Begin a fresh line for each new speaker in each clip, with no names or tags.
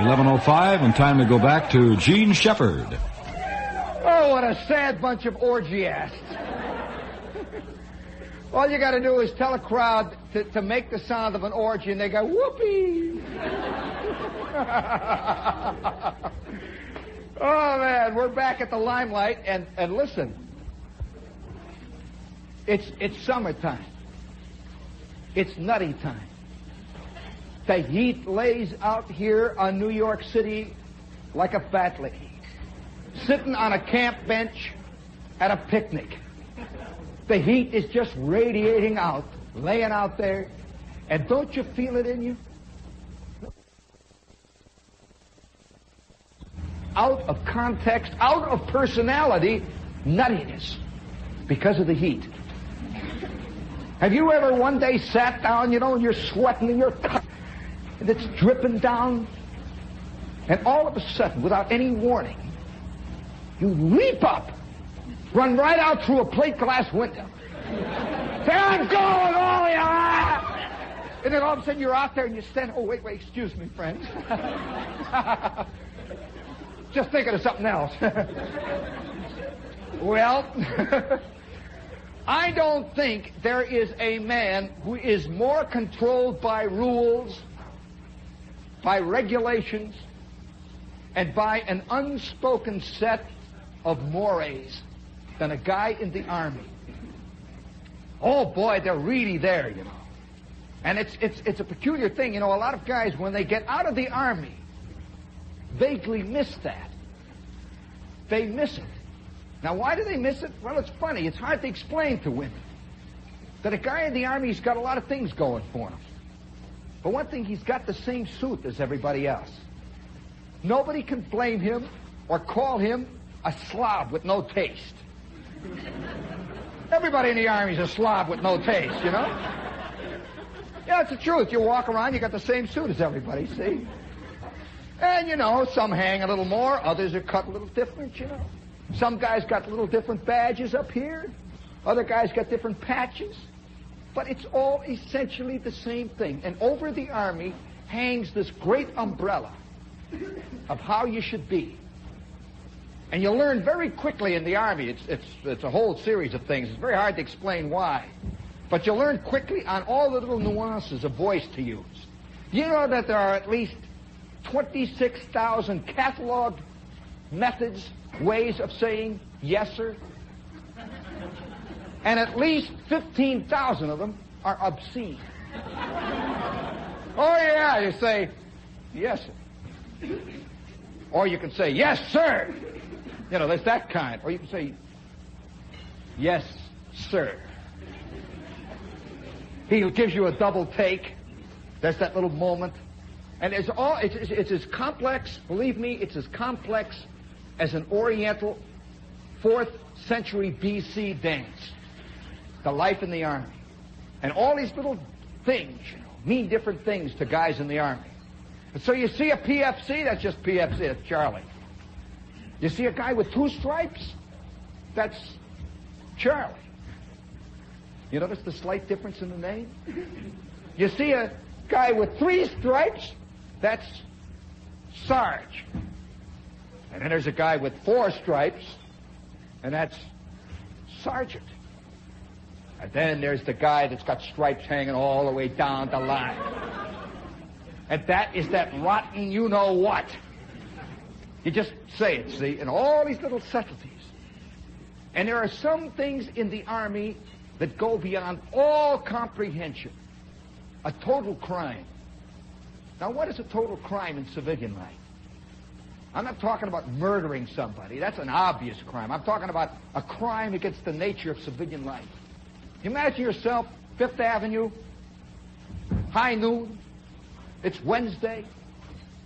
11:05, and time to go back to Gene Shepherd.
Oh, what a sad bunch of orgiasts. All you got to do is tell a crowd to make the sound of an orgy, and they go, whoopee. Oh, man, we're back at the limelight, and listen, it's summertime. It's nutty time. The heat lays out here on New York City like a fat lady, sitting on a camp bench at a picnic. The heat is just radiating out, laying out there, and don't you feel it in you? Out of context, out of personality, nuttiness, because of the heat. Have you ever one day sat down, and you're sweating and and it's dripping down, and all of a sudden, without any warning, you leap up, run right out through a plate glass window. Say, I'm going, all ya! And then all of a sudden you're out there and you stand, oh, wait, excuse me, friends. Just thinking of something else. Well, I don't think there is a man who is more controlled by rules, by regulations, and by an unspoken set of mores than a guy in the Army. Oh, boy, they're really there, And it's a peculiar thing. A lot of guys, when they get out of the Army, vaguely miss that. They miss it. Now, why do they miss it? Well, it's funny. It's hard to explain to women that a guy in the Army's got a lot of things going for him. But one thing, he's got the same suit as everybody else. Nobody can blame him or call him a slob with no taste. Everybody in the Army's a slob with no taste, Yeah, it's the truth. You walk around, you got the same suit as everybody, see? And, some hang a little more, others are cut a little different, Some guys got little different badges up here. Other guys got different patches. But it's all essentially the same thing. And over the Army hangs this great umbrella of how you should be. And you learn very quickly in the Army. It's a whole series of things. It's very hard to explain why. But you learn quickly on all the little nuances of voice to use. You know that there are at least 26,000 cataloged methods, ways of saying yes, sir? And at least 15,000 of them are obscene. Oh, yeah, you say, yes, sir. Or you can say, yes, sir. There's that kind. Or you can say, yes, sir. He gives you a double take. There's that little moment. And it's as complex, believe me, it's as complex as an Oriental 4th century BC dance. The life in the Army. And all these little things, mean different things to guys in the Army. And so you see a PFC, that's just PFC, that's Charlie. You see a guy with 2 stripes, that's Charlie. You notice the slight difference in the name? You see a guy with 3 stripes, that's Sarge. And then there's a guy with 4 stripes, and that's Sergeant. And then there's the guy that's got stripes hanging all the way down the line. And that is that rotten you-know-what. You just say it, see, and all these little subtleties. And there are some things in the Army that go beyond all comprehension. A total crime. Now, what is a total crime in civilian life? I'm not talking about murdering somebody. That's an obvious crime. I'm talking about a crime against the nature of civilian life. Imagine yourself, 5th Avenue, high noon. It's Wednesday.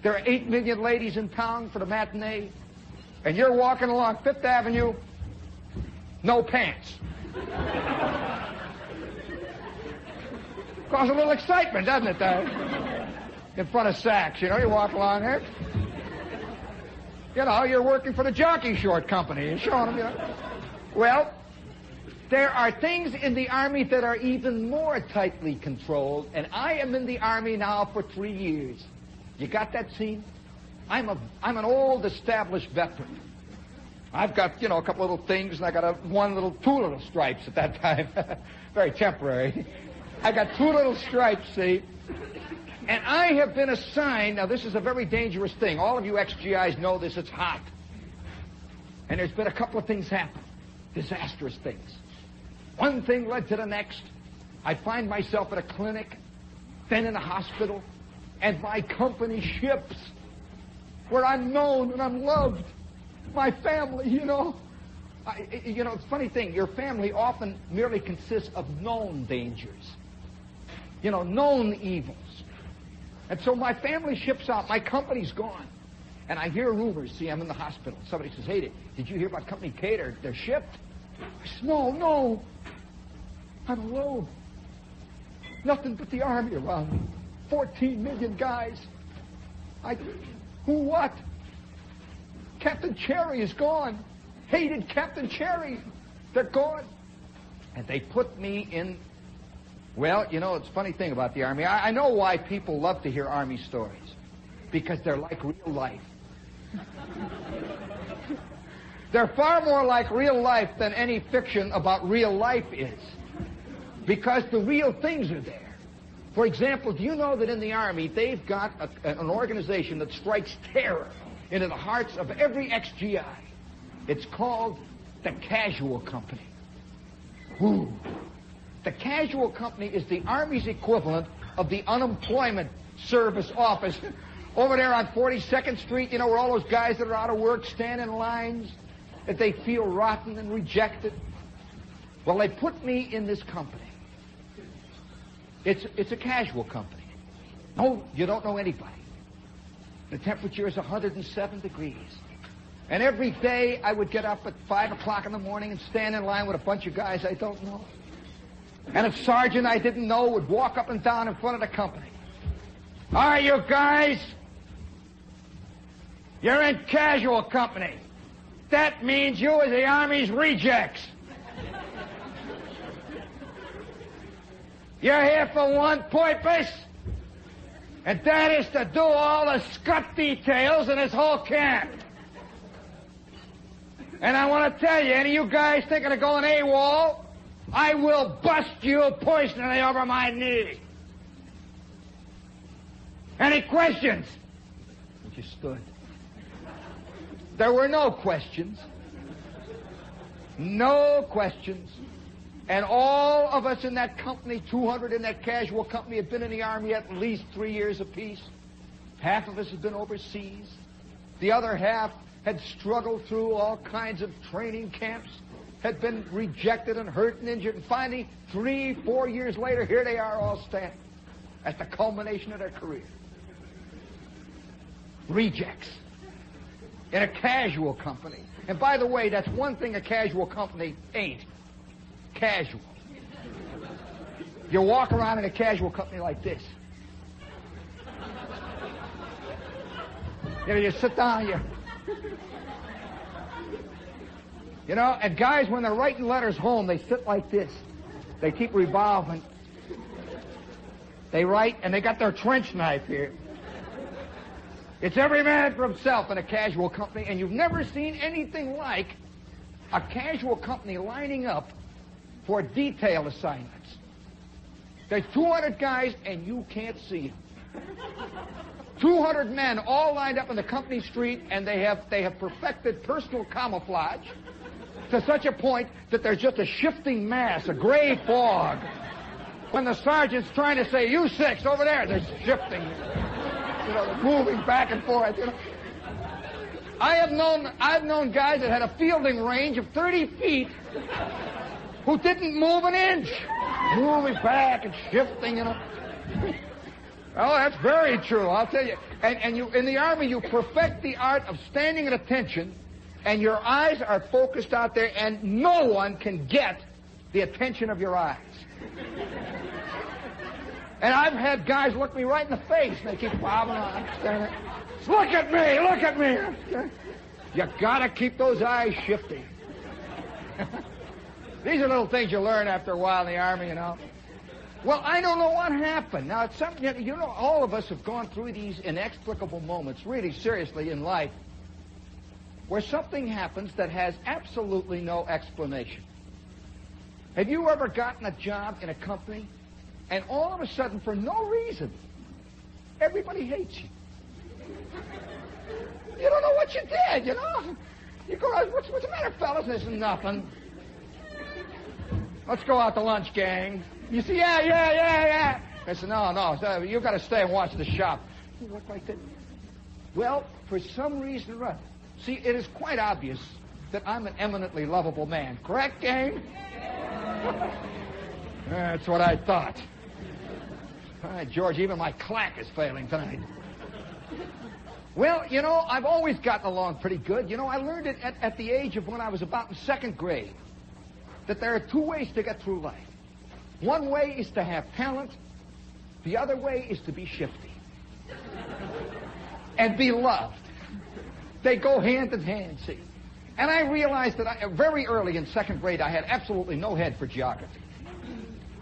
There are 8 million ladies in town for the matinee. And you're walking along 5th Avenue, no pants. Cause a little excitement, doesn't it, in front of Saks, you walk along there. You're working for the Jockey Short Company. You're showing them, Well, there are things in the Army that are even more tightly controlled, and I am in the Army now for 3 years. You got that scene? I'm an old established veteran. I've got, a couple little things, and I got two little stripes at that time. Very temporary. I got two little stripes, see? And I have been assigned, now this is a very dangerous thing. All of you ex-GIs know this, it's hot. And there's been a couple of things happen. Disastrous things. One thing led to the next. I find myself at a clinic, then in a hospital, and my company ships, where I'm known and I'm loved. My family, it's a funny thing. Your family often merely consists of known dangers. Known evils. And so my family ships out. My company's gone. And I hear rumors. See, I'm in the hospital. Somebody says, hey, did you hear about Company K? They're shipped? I said, no. I'm alone. Nothing but the Army around me. 14 million guys. What? Captain Cherry is gone. Hated Captain Cherry. They're gone. And they put me in... Well, it's a funny thing about the Army. I know why people love to hear Army stories. Because they're like real life. They're far more like real life than any fiction about real life is. Because the real things are there. For example, do you know that in the Army, they've got an organization that strikes terror into the hearts of every ex-GI. It's called the Casual Company. Ooh. The Casual Company is the Army's equivalent of the Unemployment Service office. Over there on 42nd Street, where all those guys that are out of work stand in lines, that they feel rotten and rejected. Well, they put me in this company. It's a casual company. No, you don't know anybody. The temperature is 107 degrees. And every day I would get up at 5 o'clock in the morning and stand in line with a bunch of guys I don't know. And a sergeant I didn't know would walk up and down in front of the company. All right, you guys, you're in casual company. That means you are the Army's rejects. You're here for one purpose, and that is to do all the scut details in this whole camp. And I want to tell you, any of you guys thinking of going AWOL, I will bust you personally over my knee. Any questions? And you stood. There were no questions. No questions. And all of us in that company, 200 in that casual company, had been in the Army at least 3 years apiece. Half of us had been overseas. The other half had struggled through all kinds of training camps, had been rejected and hurt and injured, and finally, 3-4 years later, here they are all standing at the culmination of their career. Rejects. In a casual company. And by the way, that's one thing a casual company ain't. Casual. You walk around in a casual company like this. You sit down, and guys, when they're writing letters home, they sit like this. They keep revolving. They write, and they got their trench knife here. It's every man for himself in a casual company, and you've never seen anything like a casual company lining up for detail assignments. There's 200 guys, and you can't see them. 200 men all lined up in the company street, and they have perfected personal camouflage to such a point that there's just a shifting mass, a gray fog. When the sergeant's trying to say, "You six, over there," there's shifting. Moving back and forth. I've known guys that had a fielding range of 30 feet who didn't move an inch. Moving back and shifting, Oh, that's very true, I'll tell you. And you, in the Army, you perfect the art of standing at attention, and your eyes are focused out there, and no one can get the attention of your eyes. And I've had guys look me right in the face, and they keep bobbing on. Look at me, look at me. You gotta keep those eyes shifting. These are little things you learn after a while in the Army, Well, I don't know what happened. Now, it's something, you know, all of us have gone through these inexplicable moments, really seriously, in life, where something happens that has absolutely no explanation. Have you ever gotten a job in a company, and all of a sudden, for no reason, everybody hates you? You don't know what you did, you know? You go out, what's the matter, fellas? This is nothing. Let's go out to lunch, gang. You say, yeah. I said, no, you've got to stay and watch the shop. You look like that. Well, for some reason or other, see, it is quite obvious that I'm an eminently lovable man. Correct, gang? That's what I thought. All right, George, even my clack is failing tonight. Well, you know, I've always gotten along pretty good. You know, I learned it at the age of when I was about in second grade, that there are two ways to get through life. One way is to have talent. The other way is to be shifty. And be loved. They go hand in hand, see. And I realized that very early in second grade, I had absolutely no head for geography.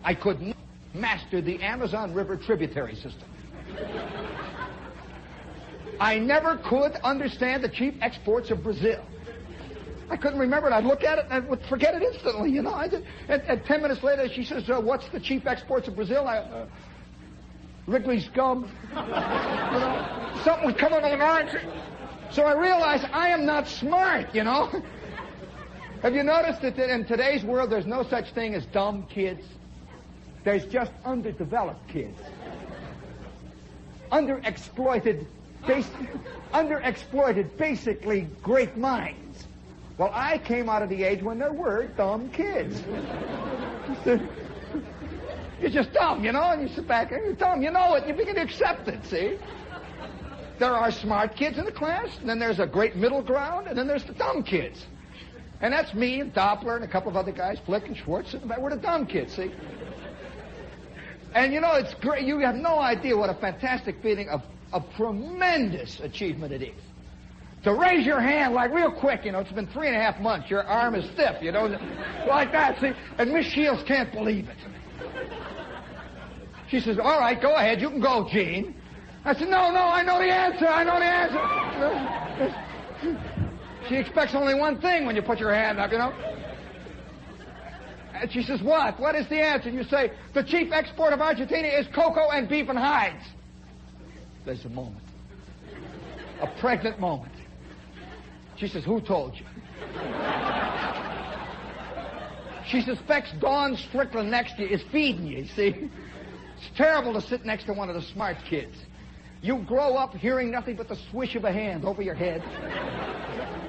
I could not master the Amazon River tributary system. I never could understand the cheap exports of Brazil. I couldn't remember it. I'd look at it and I would forget it instantly, you know. And 10 minutes later, she says, what's the cheap exports of Brazil? Wrigley's gum. You know, something would come up on an orange. So I realized I am not smart, you know. Have you noticed that in today's world, there's no such thing as dumb kids? There's just underdeveloped kids. Underexploited, basically great minds. Well, I came out of the age when there were dumb kids. You're just dumb, you know, and you sit back and you're dumb. You know it, you begin to accept it, see? There are smart kids in the class, and then there's a great middle ground, and then there's the dumb kids. And that's me and Doppler and a couple of other guys, Flick and Schwartz, sitting back. We're the dumb kids, see? And you know, it's great. You have no idea what a fantastic feeling of tremendous achievement it is. To raise your hand, like, real quick, you know, it's been 3.5 months, your arm is stiff, you know, like that, see? And Miss Shields can't believe it. She says, all right, go ahead, you can go, Gene. I said, no, I know the answer. She expects only one thing when you put your hand up, you know. And she says, what? What is the answer? You say, the chief export of Argentina is cocoa and beef and hides. There's a moment. A pregnant moment. She says, who told you? She suspects Dawn Strickland next to you is feeding you, see? It's terrible to sit next to one of the smart kids. You grow up hearing nothing but the swish of a hand over your head.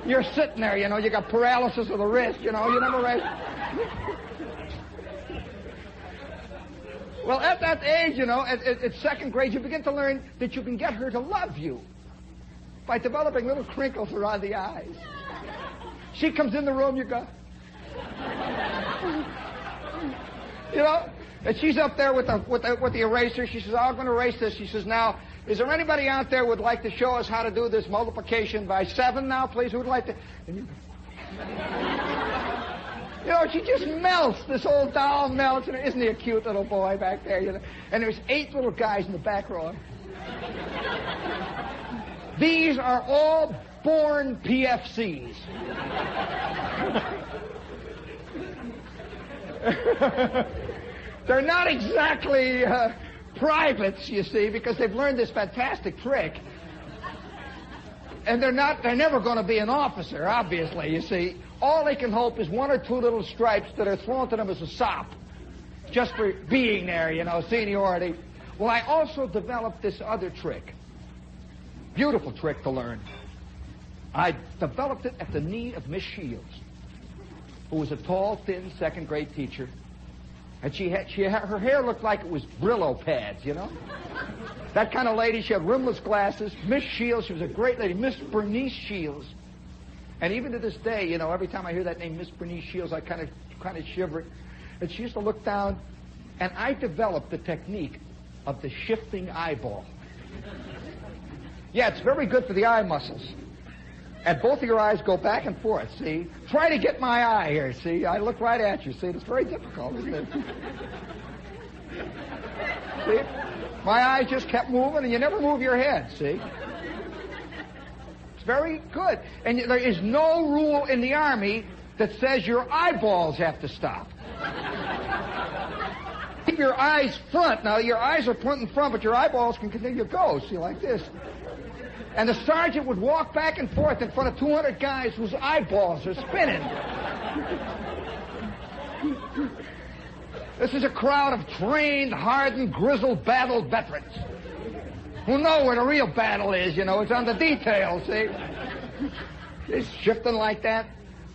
You're sitting there, you know, you got paralysis of the wrist, you know, you never raise. Well, at that age, you know, at second grade, you begin to learn that you can get her to love you by developing little crinkles around the eyes. She comes in the room, you go, you know, and she's up there with the eraser. She says, I'm going to erase this. She says, now, is there anybody out there who would like to show us how to do this multiplication by 7 now, please? Who would like to? And you know, she just melts. This old doll melts. And isn't he a cute little boy back there? You know? And there's 8 little guys in the back row. These are all born PFCs. They're not exactly privates, you see, because they've learned this fantastic trick. And they're never going to be an officer, obviously, you see. All they can hope is 1 or 2 little stripes that are thrown to them as a sop, just for being there, you know, seniority. Well, I also developed this other trick. Beautiful trick to learn. I developed it at the knee of Miss Shields, who was a tall, thin second-grade teacher. And her hair looked like it was Brillo pads, you know? That kind of lady. She had rimless glasses. Miss Shields, she was a great lady. Miss Bernice Shields. And even to this day, you know, every time I hear that name, Miss Bernice Shields, I kind of shiver. And she used to look down, and I developed the technique of the shifting eyeball. Yeah, it's very good for the eye muscles. And both of your eyes go back and forth, see? Try to get my eye here, see? I look right at you, see? It's very difficult, isn't it? see? My eyes just kept moving, and you never move your head, see? It's very good. And there is no rule in the Army that says your eyeballs have to stop. Keep your eyes front. Now, your eyes are pointing front, but your eyeballs can continue to go, see, like this. And the sergeant would walk back and forth in front of 200 guys whose eyeballs are spinning. This is a crowd of trained, hardened, grizzled, battle veterans who know where the real battle is, you know. It's on the details, see? It's shifting like that.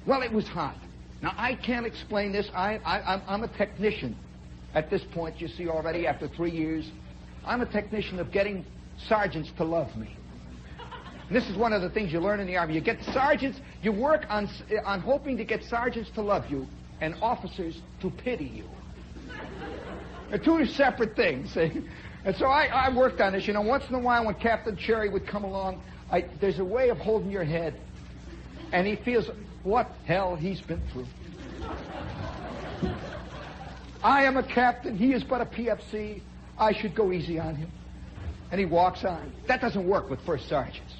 Well, it was hot. Now, I can't explain this. I'm a technician at this point, you see, already, after 3 years. I'm a technician of getting sergeants to love me. And this is one of the things you learn in the Army. You get sergeants, you work on hoping to get sergeants to love you and officers to pity you. They're two separate things, see? And so I worked on this. You know, once in a while when Captain Cherry would come along, there's a way of holding your head, and he feels what hell he's been through. I am a captain. He is but a PFC. I should go easy on him. And he walks on. That doesn't work with first sergeants.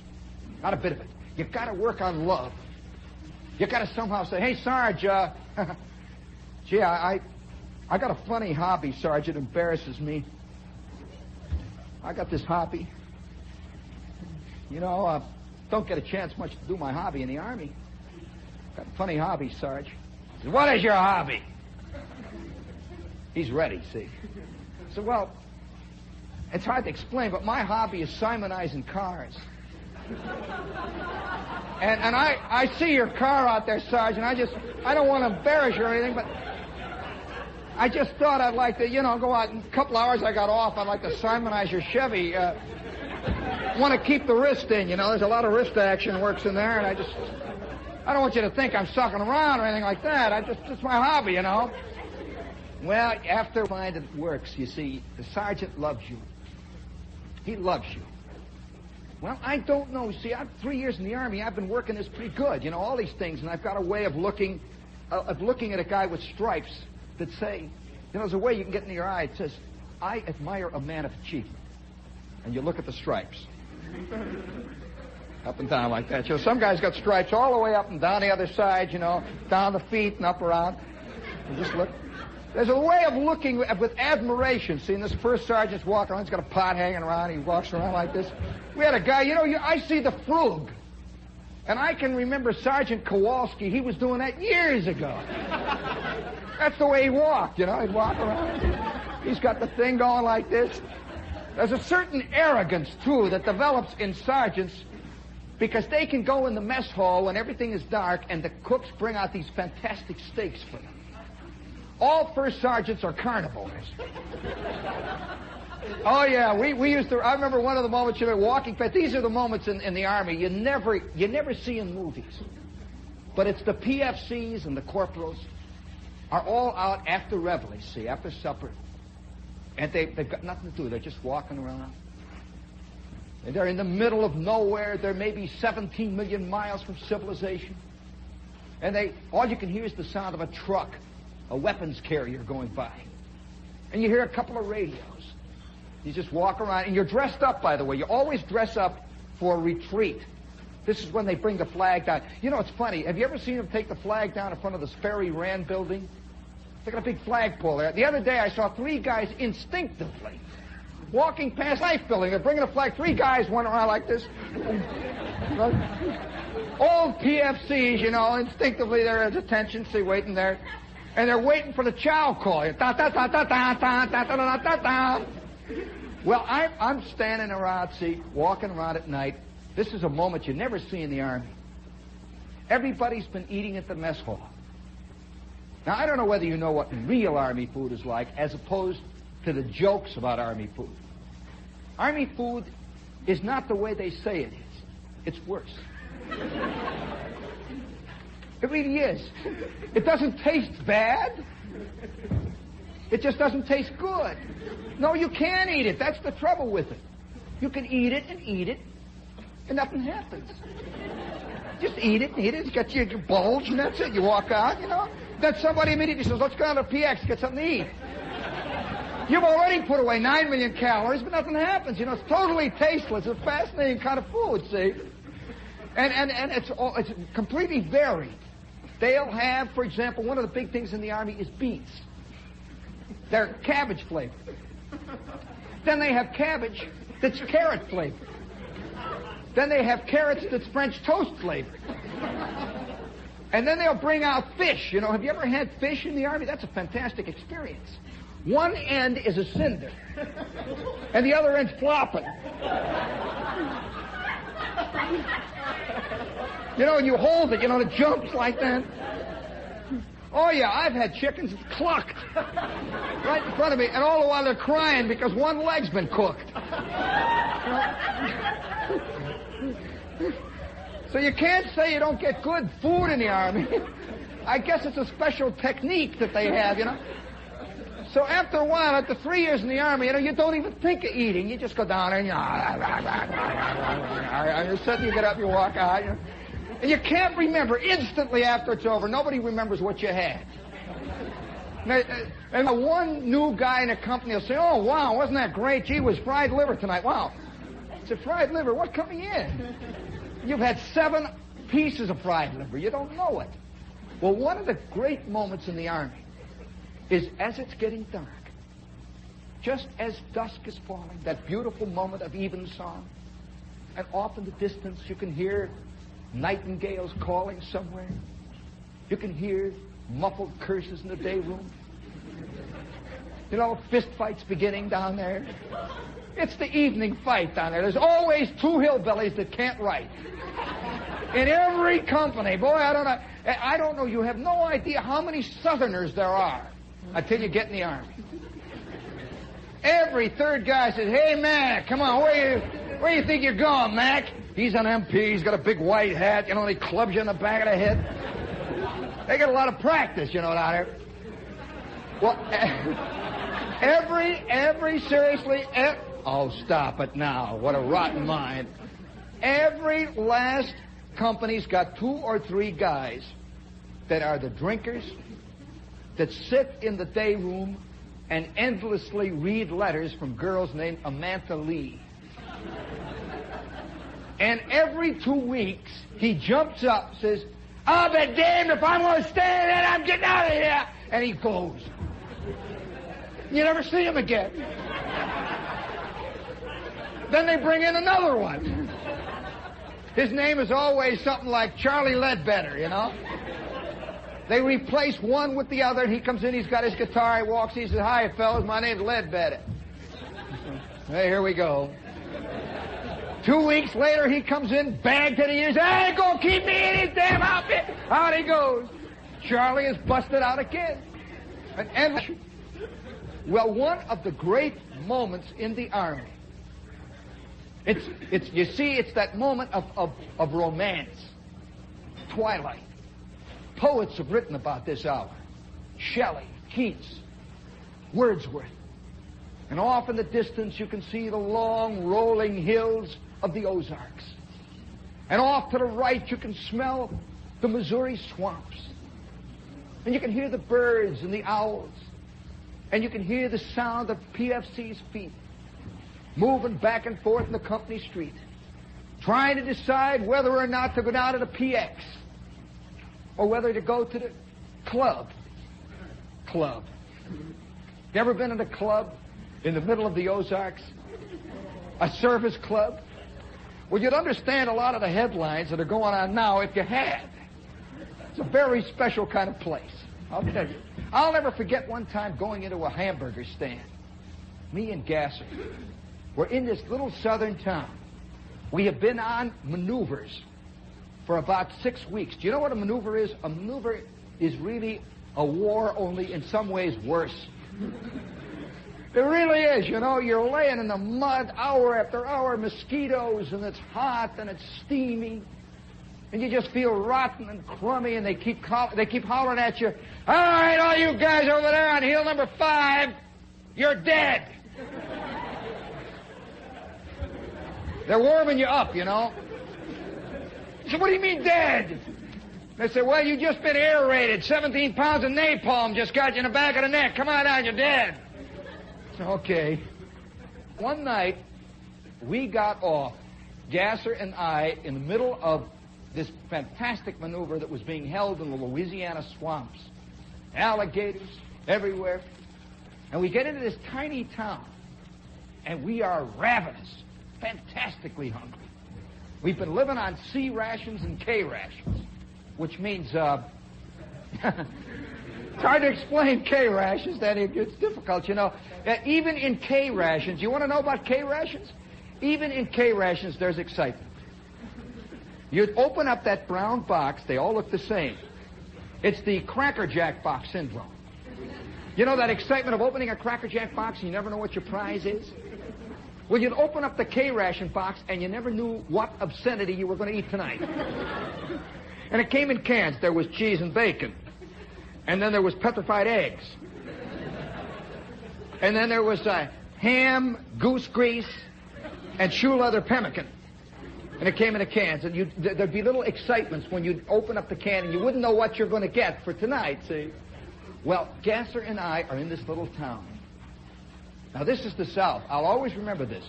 Not a bit of it. You've got to work on love. You've got to somehow say, hey, Sarge, gee, I got a funny hobby, Sarge. It embarrasses me. I got this hobby. You know, don't get a chance much to do my hobby in the Army. Got a funny hobby, Sarge. He says, what is your hobby? He's ready, see. So, well, it's hard to explain, but my hobby is Simonizing cars. And I see your car out there, Sarge, and I don't want to embarrass you or anything, but I just thought I'd like to, you know, go out in a couple hours I got off. I'd like to Simonize your Chevy. Want to keep the wrist in, you know. There's a lot of wrist action works in there, and I don't want you to think I'm sucking around or anything like that. It's my hobby, you know. Well, after I find it works, you see, the sergeant loves you. He loves you. Well, I don't know. See, I'm 3 years in the Army. I've been working this pretty good, you know, all these things, and I've got a way of looking at a guy with stripes that say, you know, there's a way you can get into your eye. It says, I admire a man of achievement. And you look at the stripes. Up and down like that. You know, some guys got stripes all the way up and down the other side, you know, down the feet and up around. And just look. There's a way of looking with admiration. See, this first sergeant's walking around. He's got a pot hanging around. He walks around like this. We had a guy, you know, I see the frug. And I can remember Sergeant Kowalski. He was doing that years ago. That's the way he walked, you know. He'd walk around. He's got the thing going like this. There's a certain arrogance, too, that develops in sergeants because they can go in the mess hall when everything is dark and the cooks bring out these fantastic steaks for them. All first sergeants are carnivores. Oh, yeah, we used to... I remember one of the moments you were walking past. These are the moments in the Army you never see in movies. But it's the PFCs and the corporals are all out after reveille, see, after supper. And they've got nothing to do. They're just walking around. And they're in the middle of nowhere. They're maybe 17 million miles from civilization. And all you can hear is the sound of a truck, a weapons carrier going by. And you hear a couple of radios. You just walk around. And you're dressed up, by the way. You always dress up for a retreat. This is when they bring the flag down. You know, it's funny. Have you ever seen them take the flag down in front of the Sperry Rand building? They got a big flagpole there. The other day I saw 3 guys instinctively walking past Life Building. They're bringing a flag. 3 guys went around like this. Old PFCs, you know, instinctively they're at attention, see, waiting there. And they're waiting for the chow call. Well, I'm standing around, see, walking around at night. This is a moment you never see in the Army. Everybody's been eating at the mess hall. Now, I don't know whether you know what real Army food is like as opposed to the jokes about Army food. Army food is not the way they say it is. It's worse. It really is. It doesn't taste bad. It just doesn't taste good. No, you can't eat it. That's the trouble with it. You can eat it, and nothing happens. Just eat it and eat it. You got your bulge, and that's it. You walk out, you know. Then somebody immediately says, let's go down to PX, get something to eat. You've already put away 9 million calories, but nothing happens. You know, it's totally tasteless. It's a fascinating kind of food, see? And it's completely varied. They'll have, for example, one of the big things in the Army is beets. They're cabbage flavored. Then they have cabbage that's carrot flavored. Then they have carrots that's French toast flavored. And then they'll bring out fish. You know, have you ever had fish in the Army? That's a fantastic experience. One end is a cinder, and the other end's flopping. You know, and you hold it, you know, and it jumps like that. Oh, yeah, I've had chickens clucked right in front of me, and all the while they're crying because one leg's been cooked. So you can't say you don't get good food in the Army. I guess it's a special technique that they have, you know. So after a while, after 3 years in the Army, you know, you don't even think of eating. You just go down there and you're sitting, you get up, you walk out, you know. And you can't remember instantly after it's over. Nobody remembers what you had. And one new guy in a company will say, oh, wow, wasn't that great? Gee, it was fried liver tonight. Wow. It's a fried liver. What coming in? You've had 7 pieces of fried liver. You don't know it. Well, one of the great moments in the Army is as it's getting dark, just as dusk is falling, that beautiful moment of evensong, and off in the distance you can hear nightingales calling somewhere. You can hear muffled curses in the day room. You know, fist fights beginning down there. It's the evening fight down there. There's always 2 hillbillies that can't write. In every company. Boy, I don't know. You have no idea how many Southerners there are until you get in the Army. Every third guy says, hey, Mac, come on, where you think you're going, Mac? He's an MP. He's got a big white hat, you know, and he clubs you in the back of the head. They get a lot of practice, you know, down there. Well, seriously, oh, stop it now. What a rotten mind. Every last company's got 2 or 3 guys that are the drinkers that sit in the day room and endlessly read letters from girls named Amantha Lee. And every 2 weeks, he jumps up and says, I'll be damned if I'm going to stay in it, I'm getting out of here. And he goes. You never see him again. Then they bring in another one. His name is always something like Charlie Ledbetter, you know. They replace one with the other, and he comes in, he's got his guitar, he walks, he says, hi, fellas, my name's Ledbetter. Hey, here we go. 2 weeks later, he comes in, bag to the ears, I ain't gonna keep me in his damn outfit. Out he goes. Charlie is busted out again. Well, one of the great moments in the Army, you see, it's that moment of romance. Twilight. Poets have written about this hour. Shelley, Keats, Wordsworth. And off in the distance you can see the long rolling hills of the Ozarks. And off to the right you can smell the Missouri swamps. And you can hear the birds and the owls. And you can hear the sound of PFC's feet moving back and forth in the company street, trying to decide whether or not to go down to the PX or whether to go to the club. You ever been in a club in the middle of the Ozarks? A service club? Well, you'd understand a lot of the headlines that are going on now if you had. It's a very special kind of place, I'll tell you. I'll never forget one time going into a hamburger stand. Me and Gasser. We're in this little southern town. We have been on maneuvers for about 6 weeks. Do you know what a maneuver is? A maneuver is really a war, only in some ways worse. It really is, you know. You're laying in the mud hour after hour, mosquitoes, and it's hot and it's steamy. And you just feel rotten and crummy, and they keep hollering at you, all right, all you guys over there on hill number 5, you're dead. They're warming you up, you know. So what do you mean dead? They say, well, you just been air raided. 17 pounds of napalm just got you in the back of the neck. Come on down, you're dead. Okay. One night, we got off, Gasser and I, in the middle of this fantastic maneuver that was being held in the Louisiana swamps. Alligators everywhere. And we get into this tiny town, and we are ravenous, fantastically hungry. We've been living on C rations and K rations, which means, it's hard to explain K rations, that it's difficult, you know. Even in K rations, you want to know about K rations? Even in K rations, there's excitement. You'd open up that brown box, they all look the same. It's the Cracker Jack box syndrome. You know that excitement of opening a Cracker Jack box and you never know what your prize is? Well, you'd open up the K-ration box and you never knew what obscenity you were going to eat tonight. And it came in cans. There was cheese and bacon. And then there was petrified eggs. And then there was ham, goose grease, and shoe leather pemmican. And it came in the cans. And there'd be little excitements when you'd open up the can and you wouldn't know what you're going to get for tonight, see? Well, Gasser and I are in this little town. Now, this is the South. I'll always remember this.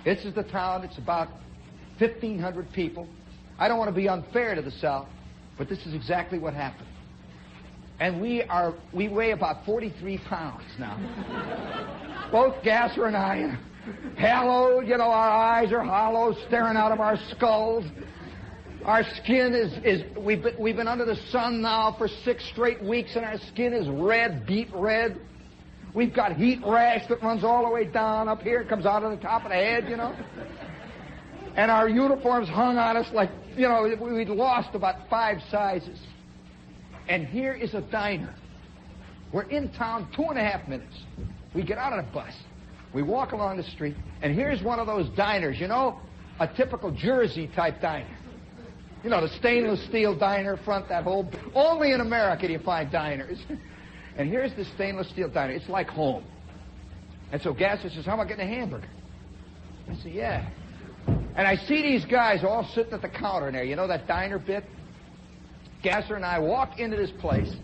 This is the town. It's about 1,500 people. I don't want to be unfair to the South, but this is exactly what happened. And we weigh about 43 pounds now. Both Gasser and I, hallowed, you know, our eyes are hollow, staring out of our skulls. Our skin we've been under the sun now for 6 straight weeks, and our skin is red, beet red. We've got heat rash that runs all the way down up here. It comes out of the top of the head, you know. And our uniforms hung on us like, you know, we'd lost about 5 sizes. And here is a diner. We're in town 2.5 minutes. We get out of the bus. We walk along the street, and here's one of those diners, you know, a typical Jersey-type diner. You know, the stainless steel diner front, that whole... Only in America do you find diners. And here's the stainless steel diner. It's like home. And so Gasser says, how about getting a hamburger? I say, yeah. And I see these guys all sitting at the counter in there. You know that diner bit? Gasser and I walk into this place.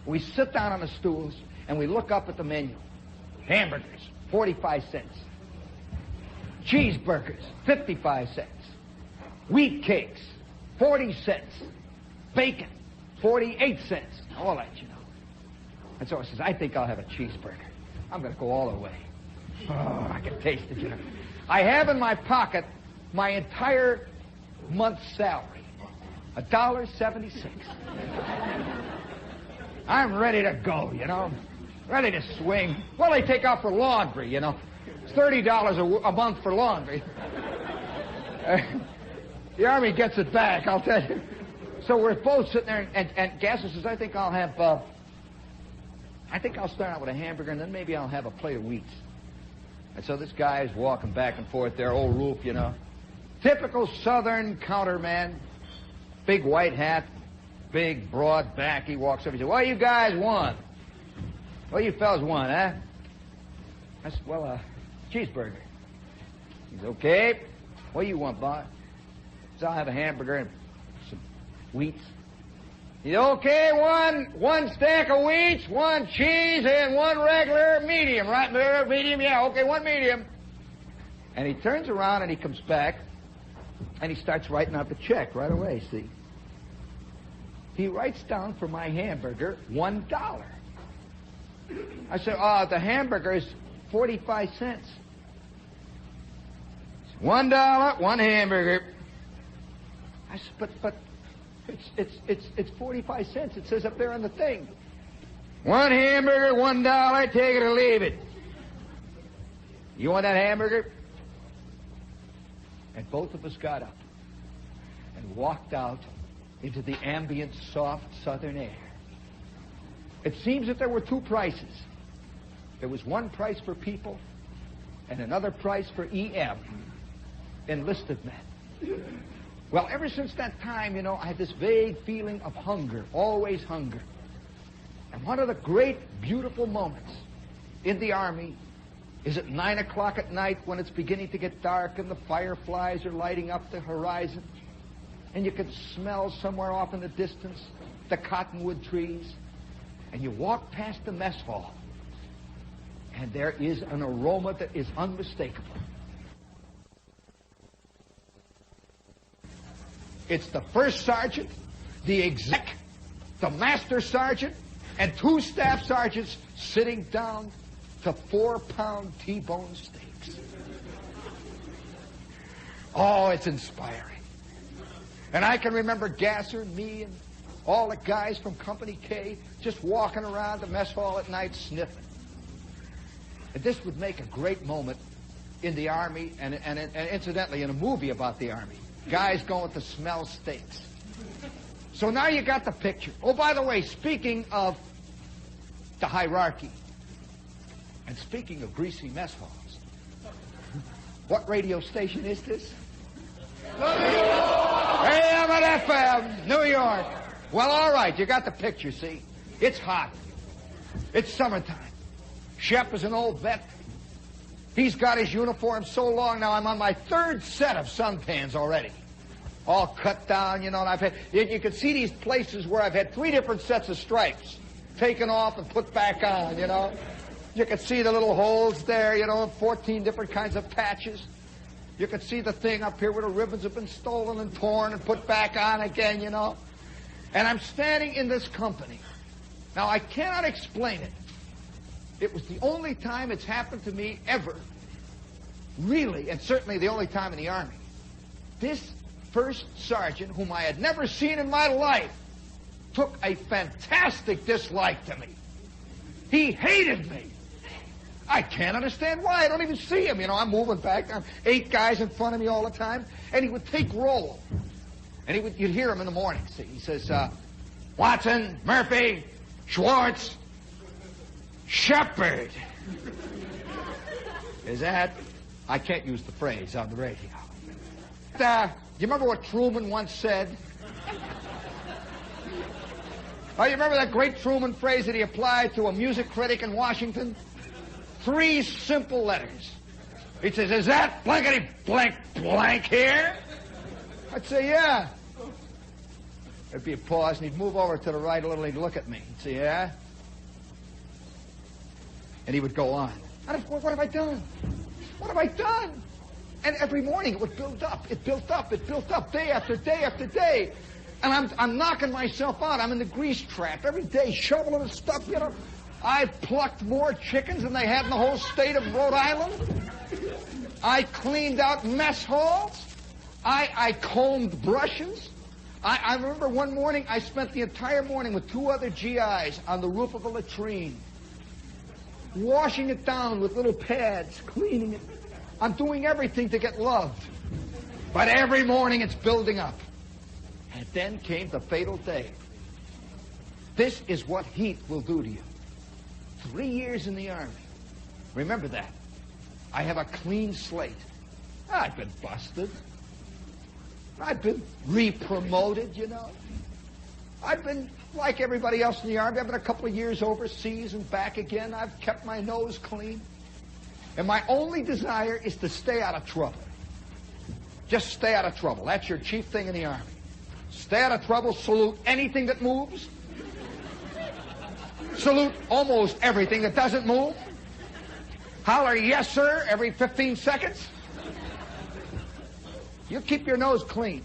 We sit down on the stools, and we look up at the menu. Hamburgers, 45 cents. Cheeseburgers, 55 cents. Wheat cakes, 40 cents. Bacon, 48 cents. All that, you know. And so I says, I think I'll have a cheeseburger. I'm going to go all the way. Oh, I can taste it, you know. I have in my pocket my entire month's salary. $1.76. I'm ready to go, you know. Ready to swing. Well, they take out for laundry, you know. It's $30 a month for laundry. The Army gets it back, I'll tell you. So we're both sitting there, and Gasser says, I think I'll start out with a hamburger, and then maybe I'll have a plate of wheats. And so this guy is walking back and forth there, old Roof, you know. Typical Southern counterman. Big white hat, big broad back. He walks up and says, what do you guys want? What do you fellas want, huh? I said, well, a cheeseburger. He's okay. What do you want, boss? So I'll have a hamburger and some wheats. He's okay, one stack of wheats, 1 cheese, and 1 regular medium, right? Medium, yeah, okay, 1 medium. And he turns around and he comes back, and he starts writing out the check right away, see? He writes down for my hamburger $1. I said, the hamburger is 45 cents. $1, 1 hamburger. I said, but it's 45 cents. It says up there on the thing. 1 hamburger, $1, take it or leave it. You want that hamburger? And both of us got up and walked out into the ambient, soft southern air. It seems that there were 2 prices. There was 1 price for people and another price for EM, enlisted men. Well, ever since that time, you know, I had this vague feeling of hunger, always hunger. And one of the great, beautiful moments in the Army is at 9 o'clock at night when it's beginning to get dark and the fireflies are lighting up the horizon. And you can smell somewhere off in the distance the cottonwood trees. And you walk past the mess hall. And there is an aroma that is unmistakable. It's the first sergeant, the exec, the master sergeant, and 2 staff sergeants sitting down to 4-pound T-bone steaks. Oh, it's inspiring. And I can remember Gasser, me, and all the guys from Company K just walking around the mess hall at night sniffing. And this would make a great moment in the Army and incidentally in a movie about the Army. Guys going to smell steaks. So now you got the picture. Oh, by the way, speaking of the hierarchy, and speaking of greasy mess halls, what radio station is this? AM and FM, New York. Well, all right, you got the picture, see? It's hot. It's summertime. Shep is an old vet. He's got his uniform so long now, I'm on my 3rd set of suntans already. All cut down, you know, and I've had, you can see these places where I've had 3 different sets of stripes taken off and put back on, you know. You can see the little holes there, you know, 14 different kinds of patches. You can see the thing up here where the ribbons have been stolen and torn and put back on again, you know. And I'm standing in this company. Now, I cannot explain it. It was the only time it's happened to me ever, really, and certainly the only time in the Army. This first sergeant, whom I had never seen in my life, took a fantastic dislike to me. He hated me. I can't understand why. I don't even see him. You know, I'm moving back. I'm 8 guys in front of me all the time. And he would take roll. And you'd hear him in the morning. See, he says, Watson, Murphy, Schwartz, Shepherd. Is that? I can't use the phrase on the radio. You remember what Truman once said? Oh, you remember that great Truman phrase that he applied to a music critic in Washington? 3 simple letters. He says, is that blankety blank blank here? I'd say, yeah. There'd be a pause, and he'd move over to the right a little, and he'd look at me. He'd say, yeah? And he would go on. What have I done? What have I done? And every morning it would build up. It built up. It built up day after day after day. And I'm knocking myself out. I'm in the grease trap every day, shoveling and stuff, you know. I've plucked more chickens than they had in the whole state of Rhode Island. I cleaned out mess halls. I combed brushes. I remember one morning I spent the entire morning with 2 other GIs on the roof of a latrine, washing it down with little pads, cleaning it. I'm doing everything to get loved. But every morning it's building up. And then came the fatal day. This is what heat will do to you. 3 years in the Army. Remember that. I have a clean slate. I've been busted. I've been re-promoted, you know. I've been like everybody else in the Army. I've been a couple of years overseas and back again. I've kept my nose clean. And my only desire is to stay out of trouble. Just stay out of trouble. That's your chief thing in the Army. Stay out of trouble, salute anything that moves. Salute almost everything that doesn't move. Holler, yes, sir, every 15 seconds. You keep your nose clean.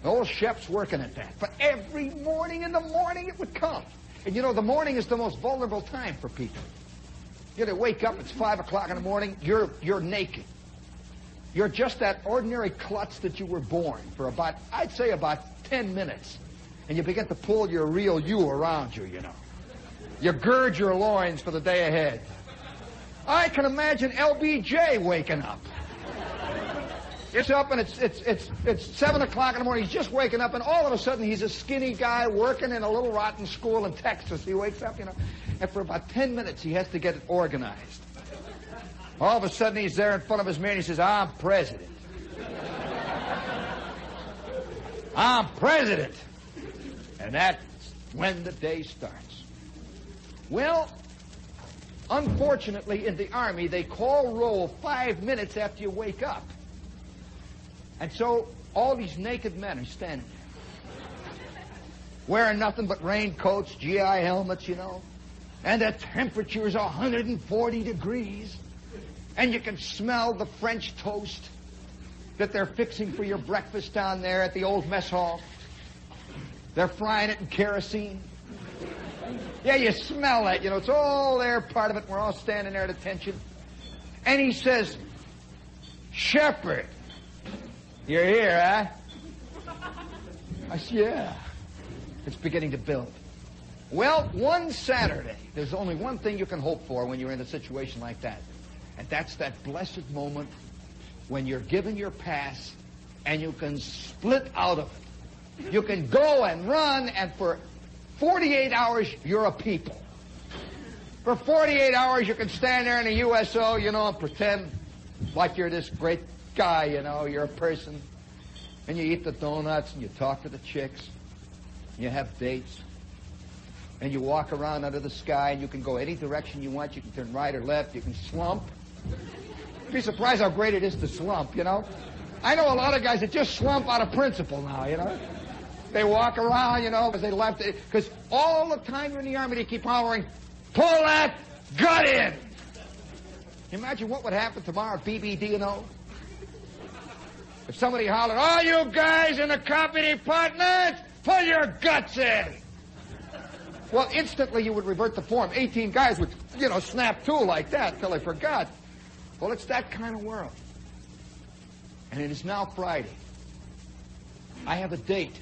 The old Shep's working at that. But every morning in the morning it would come. And you know, the morning is the most vulnerable time for people. You know, they wake up, it's 5 o'clock in the morning, you're naked. You're just that ordinary klutz that you were born for about, I'd say about 10 minutes. And you begin to pull your real you around you, you know. You gird your loins for the day ahead. I can imagine LBJ waking up. It's up and it's 7 o'clock in the morning. He's just waking up, and all of a sudden he's a skinny guy working in a little rotten school in Texas. He wakes up, you know, and for about 10 minutes he has to get it organized. All of a sudden he's there in front of his mirror and he says, I'm president. I'm president. And that's when the day starts. Well, unfortunately in the Army they call roll 5 minutes after you wake up. And so all these naked men are standing there, wearing nothing but raincoats, GI helmets, you know, and the temperature is 140 degrees, and you can smell the French toast that they're fixing for your breakfast down there at the old mess hall. They're frying it in kerosene. Yeah, you smell that. You know, it's all there, part of it. We're all standing there at attention. And he says, "Shepherd, you're here, huh?" I said, "Yeah." It's beginning to build. Well, one Saturday, there's only one thing you can hope for when you're in a situation like that. And that's that blessed moment when you're given your pass and you can split out of it. You can go and run, and for 48 hours, you're a people. For 48 hours, you can stand there in a USO, you know, and pretend like you're this great guy, you know, you're a person. And you eat the donuts, and you talk to the chicks, and you have dates. And you walk around under the sky, and you can go any direction you want. You can turn right or left. You can slump. You'd be surprised how great it is to slump, you know. I know a lot of guys that just slump out of principle now, you know. They walk around, you know, because they left it. Because all the time you're in the Army, they keep hollering, "Pull that gut in!" Imagine what would happen tomorrow at BBD, you know. If somebody hollered, "All you guys in the copy department, pull your guts in!" Well, instantly you would revert to form. 18 guys would, you know, snap to like that until they forgot. Well, it's that kind of world. And it is now Friday. I have a date.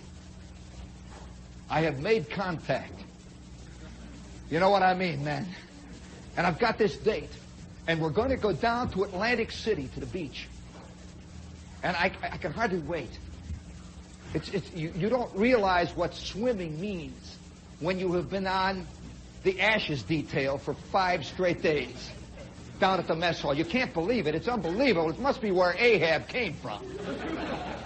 I have made contact. You know what I mean, man? And I've got this date. And we're going to go down to Atlantic City to the beach. And I can hardly wait. You don't realize what swimming means when you have been on the ashes detail for 5 straight days down at the mess hall. You can't believe it. It's unbelievable. It must be where Ahab came from.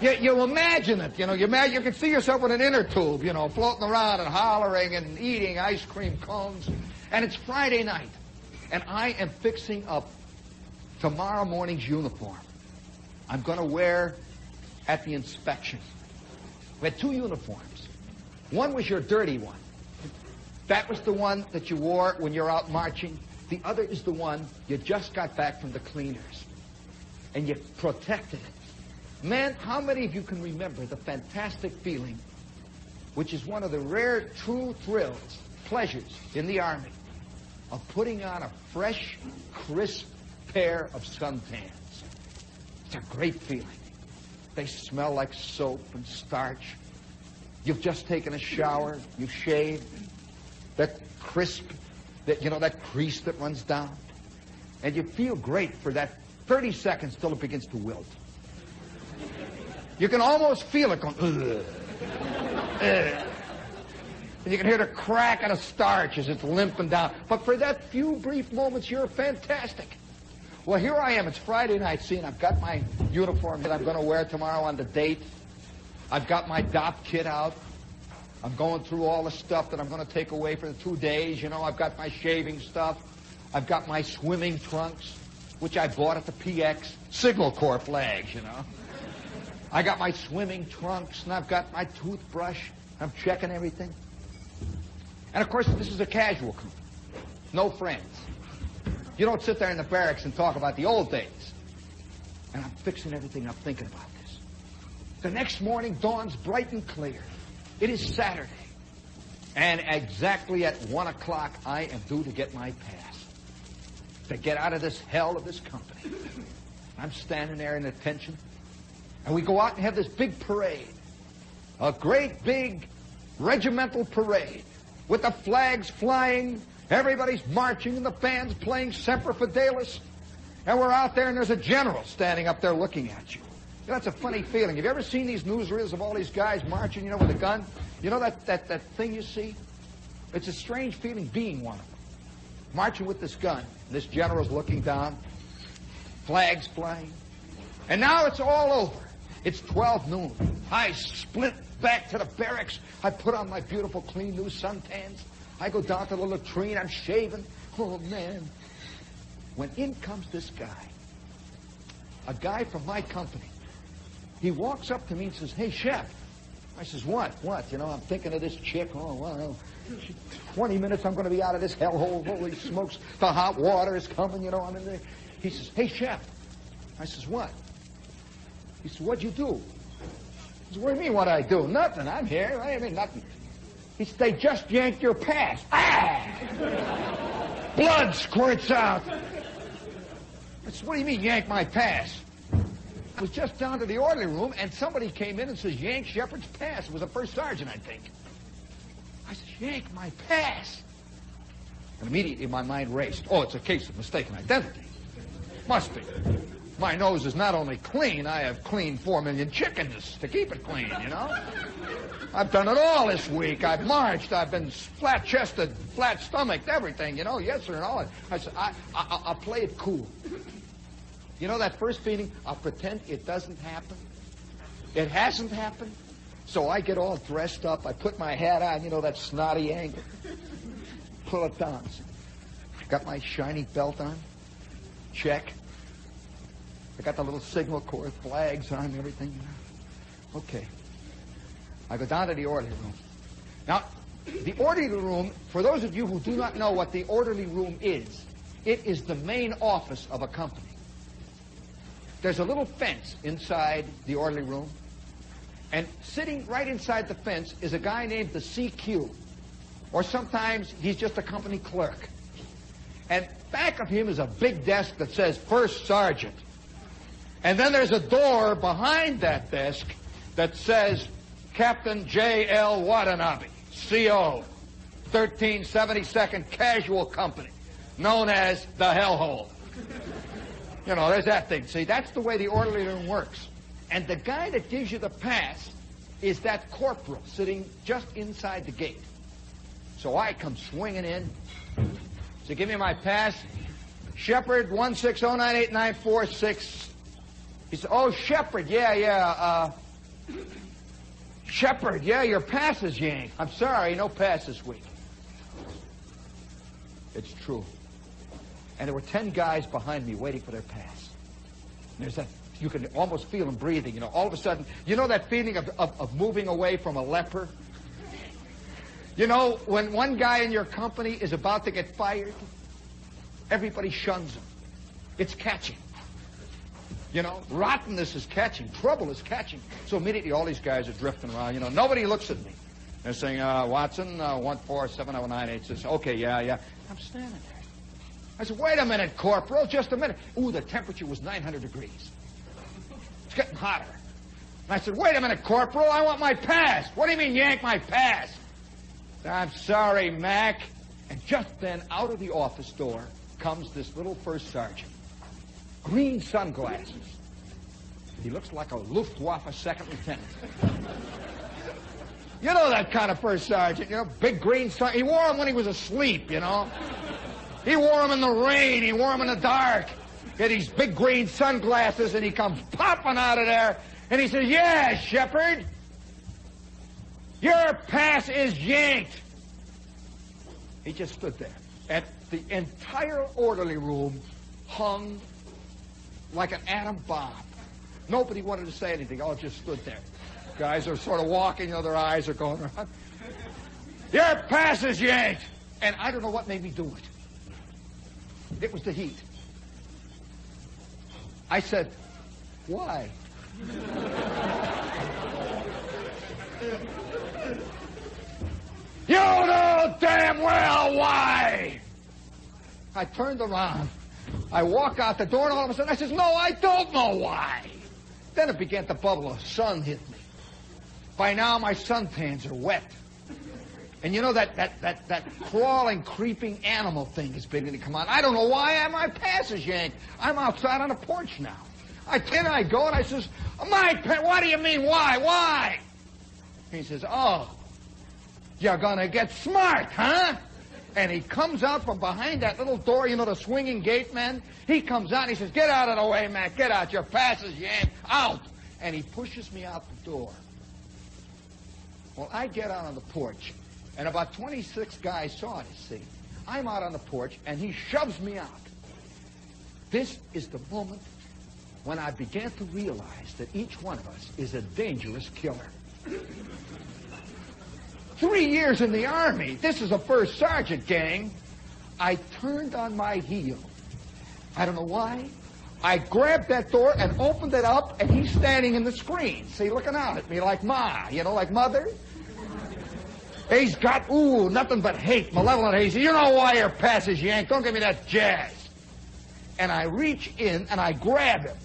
You imagine it, you know. You can see yourself with an inner tube, you know, floating around and hollering and eating ice cream cones. And it's Friday night. And I am fixing up tomorrow morning's uniform. I'm going to wear at the inspection. We had 2 uniforms. One was your dirty one. That was the one that you wore when you're out marching. The other is the one you just got back from the cleaners. And you protected it. Man, how many of you can remember the fantastic feeling, which is one of the rare true thrills, pleasures in the Army, of putting on a fresh, crisp pair of suntans? It's a great feeling. They smell like soap and starch. You've just taken a shower. You've shaved. That crisp, that crease that runs down. And you feel great for that 30 seconds till it begins to wilt. You can almost feel it going, ugh, ugh. And you can hear the crack of the starch as it's limping down. But for that few brief moments, you're fantastic. Well, here I am. It's Friday night. See, and I've got my uniform that I'm going to wear tomorrow on the date. I've got my DOP kit out. I'm going through all the stuff that I'm going to take away for the 2 days. You know, I've got my shaving stuff. I've got my swimming trunks, which I bought at the PX. Signal Corps flags, you know. I got my swimming trunks, and I've got my toothbrush. I'm checking everything. And, of course, this is a casual company. No friends. You don't sit there in the barracks and talk about the old days. And I'm fixing everything up, thinking about this. The next morning dawns bright and clear. It is Saturday. And exactly at 1 o'clock, I am due to get my pass. To get out of this hell of this company. I'm standing there in attention. And we go out and have this big parade. A great big regimental parade. With the flags flying. Everybody's marching and the band's playing Semper Fidelis. And we're out there and there's a general standing up there looking at you. That's a funny feeling. Have you ever seen these newsreels of all these guys marching, you know, with a gun? You know that thing you see? It's a strange feeling being one of them. Marching with this gun. This general's looking down. Flags flying. And now it's all over. It's 12 noon. I split back to the barracks. I put on my beautiful, clean, new suntans. I go down to the latrine. I'm shaving. Oh, man. When in comes this guy. A guy from my company. He walks up to me and says, "Hey, Shep, I says, what? You know, I'm thinking of this chick. Oh, well, 20 minutes I'm going to be out of this hellhole. Holy smokes, the hot water is coming, you know, I'm in there. He says, hey, Shep. I says, what? He says, what'd you do? I says, what do you mean, what'd I do? Nothing, I'm here. I mean, nothing. He said, they just yanked your pass. Ah! Blood squirts out. I said, what do you mean, yank my pass? I was just down to the orderly room, and somebody came in and says, yank Shepard's pass. It was a first sergeant, I think. I said, yank my pass. And immediately my mind raced. Oh, it's a case of mistaken identity. Must be. My nose is not only clean, I have cleaned 4 million chickens to keep it clean, you know? I've done it all this week. I've marched. I've been flat-chested, flat-stomached, everything, you know? Yes, sir, and all. I said, I'll play it cool. You know that first feeling? I'll pretend it doesn't happen. It hasn't happened. So I get all dressed up. I put my hat on, you know, that snotty angle. Pull it down. Got my shiny belt on. Check. I got the little signal corps flags on and everything, you know. Okay. I go down to the orderly room. Now, the orderly room, for those of you who do not know what the orderly room is, it is the main office of a company. There's a little fence inside the orderly room, and sitting right inside the fence is a guy named the CQ, or sometimes he's just a company clerk. And back of him is a big desk that says First Sergeant. And then there's a door behind that desk that says Captain J.L. Watanabe, CO, 1372nd Casual Company, known as the Hellhole. You know, there's that thing. See, that's the way the orderly room works. And the guy that gives you the pass is that corporal sitting just inside the gate. So I come swinging in. So give me my pass. Shepard, 160989446. He said, oh, Shepard, yeah. Shepard, yeah, your pass is yanked. I'm sorry, no pass this week. It's true. And there were 10 guys behind me waiting for their pass. And there's that, you can almost feel them breathing, you know. All of a sudden, you know that feeling of moving away from a leper? You know, when one guy in your company is about to get fired, everybody shuns him. It's catching. You know, rottenness is catching. Trouble is catching. So immediately all these guys are drifting around. You know, nobody looks at me. They're saying, Watson, 1470986. Okay, yeah. I'm standing there. I said, wait a minute, Corporal, just a minute. Ooh, the temperature was 900 degrees. It's getting hotter. And I said, wait a minute, Corporal, I want my pass. What do you mean yank my pass? I'm sorry, Mac. And just then, out of the office door comes this little first sergeant. Green sunglasses. He looks like a Luftwaffe second lieutenant. You know that kind of first sergeant, you know, big green sun. He wore them when he was asleep, you know. He wore them in the rain. He wore them in the dark. He had these big green sunglasses, and he comes popping out of there, and he says, yeah, Shepard, your pass is yanked. He just stood there. And the entire orderly room hung like an atom bomb. Nobody wanted to say anything. All just stood there. Guys are sort of walking, you know, their eyes are going around. Your pass is yanked. And I don't know what made me do it. It was the heat. I said, why? You know damn well why! I turned around. I walk out the door, and all of a sudden I says, no, I don't know why. Then it began to bubble. The sun hit me. By now, my suntans are wet. And you know that crawling, creeping animal thing is beginning to come on. I don't know why my pass is yanked. I'm outside on the porch now. I go, and I says, what do you mean, why? Why? He says, oh, you're going to get smart, huh? And he comes out from behind that little door, you know, the swinging gate, man. He comes out and he says, get out of the way, man. Get out. Your pass is yanked. Out. And he pushes me out the door. Well, I get out on the porch, and about 26 guys saw it, you see. I'm out on the porch, and he shoves me out. This is the moment when I began to realize that each one of us is a dangerous killer. 3 years in the Army. This is a first sergeant, gang. I turned on my heel. I don't know why. I grabbed that door and opened it up, and he's standing in the screen. See, looking out at me like Ma, you know, like mother. He's got, nothing but hate, malevolent hate. He said, you know why your pass is yanked? Don't give me that jazz. And I reach in, and I grab him.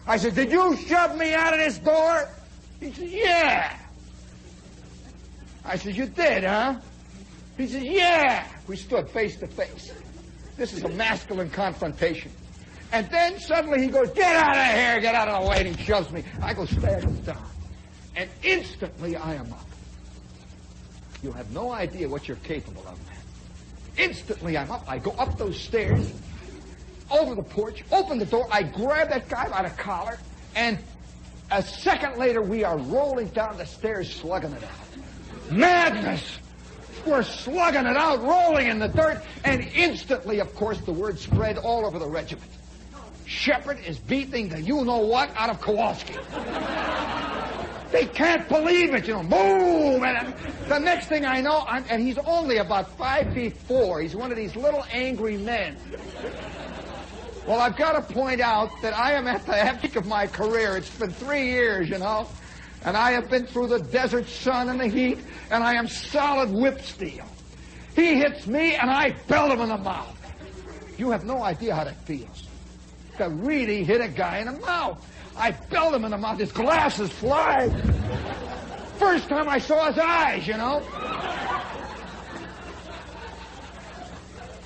I said, did you shove me out of this door? He said, yeah. I said, you did, huh? He said, yeah. We stood face to face. This is a masculine confrontation. And then suddenly he goes, get out of here, get out of the way, and he shoves me. I go staggering down. And instantly I am up. You have no idea what you're capable of, man. Instantly I'm up. I go up those stairs, over the porch, open the door. I grab that guy by the collar, and a second later we are rolling down the stairs, slugging it out. Madness! We're slugging it out, rolling in the dirt, and instantly, of course, the word spread all over the regiment. Shepard is beating the you-know-what out of Kowalski. They can't believe it, you know. Boom! And the next thing I know, and he's only about 5'4". He's one of these little angry men. Well, I've got to point out that I am at the peak of my career. It's been 3 years, you know. And I have been through the desert sun and the heat, and I am solid whip steel. He hits me, and I belt him in the mouth. You have no idea how that feels. To really hit a guy in the mouth. I belt him in the mouth. His glasses fly. First time I saw his eyes, you know.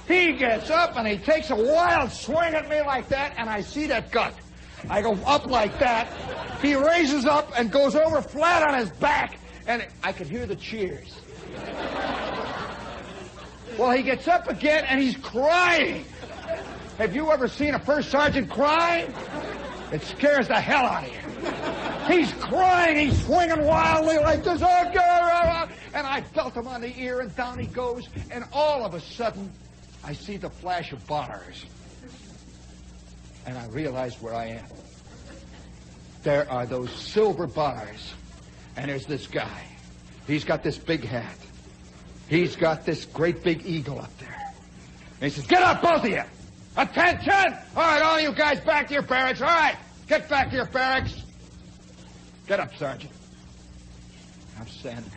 He gets up, and he takes a wild swing at me like that, and I see that gut. I go up like that. He raises up and goes over flat on his back, and I could hear the cheers. Well, he gets up again, and he's crying. Have you ever seen a first sergeant cry? It scares the hell out of you. He's crying, he's swinging wildly like this, oh God, and I belt him on the ear, and down he goes, and all of a sudden, I see the flash of bars. And I realize where I am. There are those silver bars, and there's this guy. He's got this big hat. He's got this great big eagle up there. And he says, get up, both of you. Attention! All right, all you guys back to your barracks. All right, get back to your barracks. Get up, Sergeant. I'm standing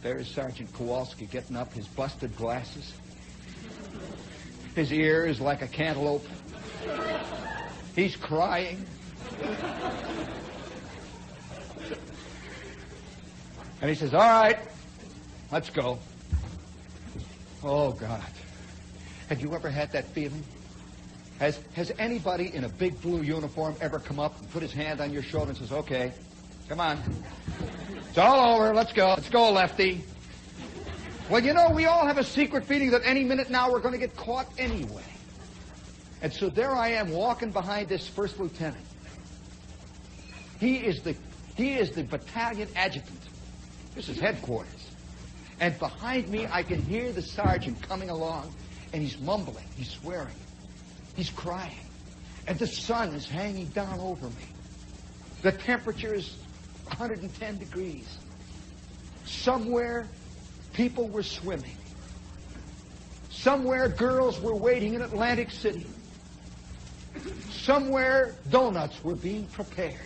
there. There's Sergeant Kowalski getting up, his busted glasses. His ear is like a cantaloupe. He's crying. And he says, all right, let's go. Oh, God. Have you ever had that feeling? Has anybody in a big blue uniform ever come up and put his hand on your shoulder and says, okay, come on. It's all over. Let's go. Let's go, Lefty. Well, you know, we all have a secret feeling that any minute now we're going to get caught anyway. And so there I am walking behind this first lieutenant. He is the battalion adjutant. This is headquarters. And behind me I can hear the sergeant coming along, and he's mumbling, he's swearing, he's crying. And the sun is hanging down over me. The temperature is 110 degrees. Somewhere people were swimming. Somewhere girls were waiting in Atlantic City. Somewhere donuts were being prepared.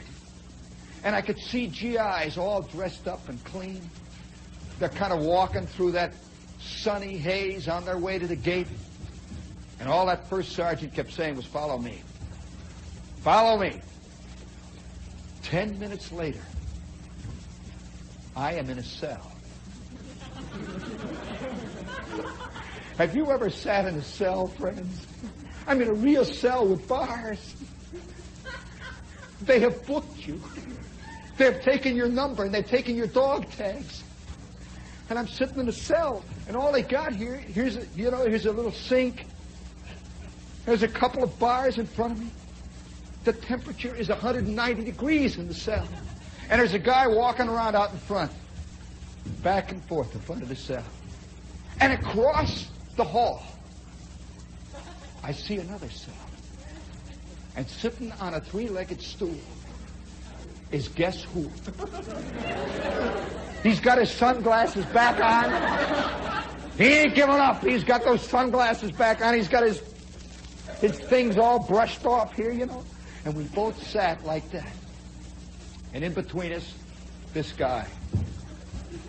And I could see GIs all dressed up and clean. They're kind of walking through that sunny haze on their way to the gate. And all that first sergeant kept saying was, follow me. Follow me. 10 minutes later, I am in a cell. Have you ever sat in a cell, friends? I mean, a real cell with bars. They have booked you. They've taken your number, and they've taken your dog tags. And I'm sitting in a cell, and all they got here's a little sink. There's a couple of bars in front of me. The temperature is 190 degrees in the cell. And there's a guy walking around out in front, back and forth in front of the cell. And across the hall, I see another cell. And sitting on a three-legged stool is guess who? He's got his sunglasses back on. He ain't giving up. He's got those sunglasses back on. He's got his things all brushed off here, you know. And we both sat like that. And in between us, this guy,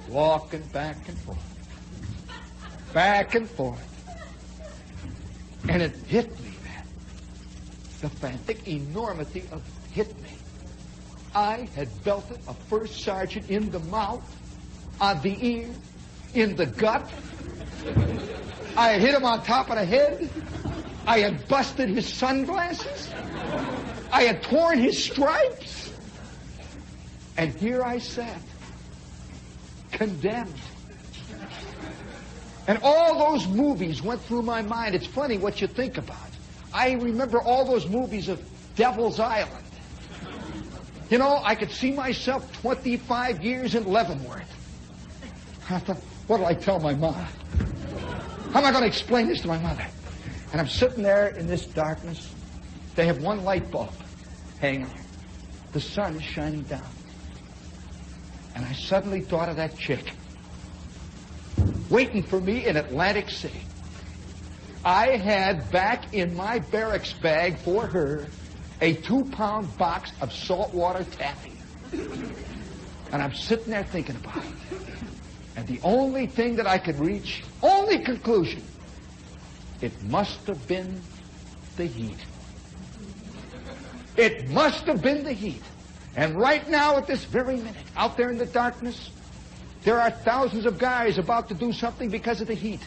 walking back and forth. Back and forth. And it hit me, man. The frantic enormity of it hit me. I had belted a first sergeant in the mouth, on the ear, in the gut. I had hit him on top of the head. I had busted his sunglasses. I had torn his stripes. And here I sat, condemned. And all those movies went through my mind. It's funny what you think about. I remember all those movies of Devil's Island. You know, I could see myself 25 years in Leavenworth. I thought, what'll I tell my mother? How am I going to explain this to my mother? And I'm sitting there in this darkness. They have one light bulb hanging there. The sun is shining down. And I suddenly thought of that chick waiting for me in Atlantic City. I had back in my barracks bag for her a 2-pound box of saltwater taffy. And I'm sitting there thinking about it. And the only thing that I could reach, only conclusion, it must have been the heat. It must have been the heat. And right now, at this very minute, out there in the darkness, there are thousands of guys about to do something because of the heat.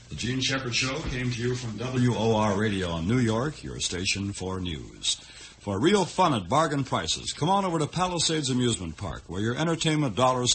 The Gene Shepherd Show came to you from WOR Radio in New York, your station for news. For real fun at bargain prices, come on over to Palisades Amusement Park, where your entertainment dollars